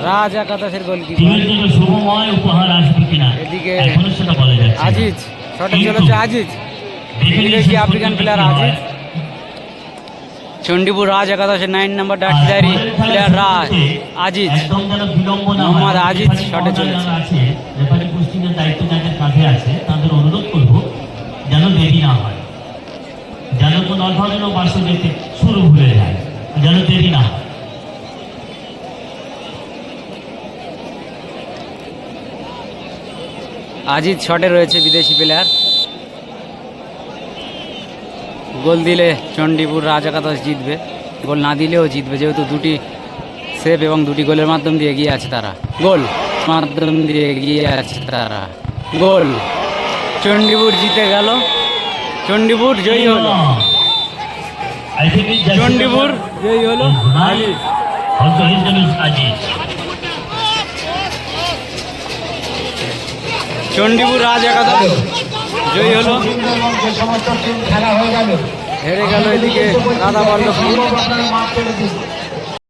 রাজ একাদশের গোলকিপার। টিমের জন্য শুভময় উপহার আসবে কিনা এদিকে এখনো সেটা বলা যাচ্ছে না। আজিজ শটে চলেছে আজিজ, বিদেশি আফ্রিকান প্লেয়ার আজিজ। চণ্ডীপুর রাজ একাদশের 9 নম্বর ডার্টিদারি প্লেয়ার রাজ আজিজ, একদম যেন বিলম্ব না হয়। মোহাম্মদ আজিজ শটে চলেছে। আছে রেফারি পোস্টিংয়ের দায়িত্ব যাদের কাঁধে আছে তাদের অনুরোধ করব যেন দেরি না হয়, যেন কোনো অঘটন বাসে যেতে শুরু হয়ে যায়, যেন দেরি না হয়। আজিজ শটে রয়েছে বিদেশি প্লেয়ার। গোল দিলে চণ্ডীপুর রাজ একাদশ জিতবে, গোল না দিলেও জিতবে, যেহেতু দুটি সেভ এবং দুটি গোলের মাধ্যম দিয়ে এগিয়ে আছে তারা। গোল মাধ্যম দিয়ে এগিয়ে আছে তারা। গোল, চণ্ডীপুর জিতে গেল, চণ্ডীপুর জয়ী হলো, চণ্ডীপুর জয়ী হলো। আজিজ চণ্ডীপুর রাজ একাদশ জয়ী হলো, হেরে গেল এদিকে রাধা বল্লভপুর।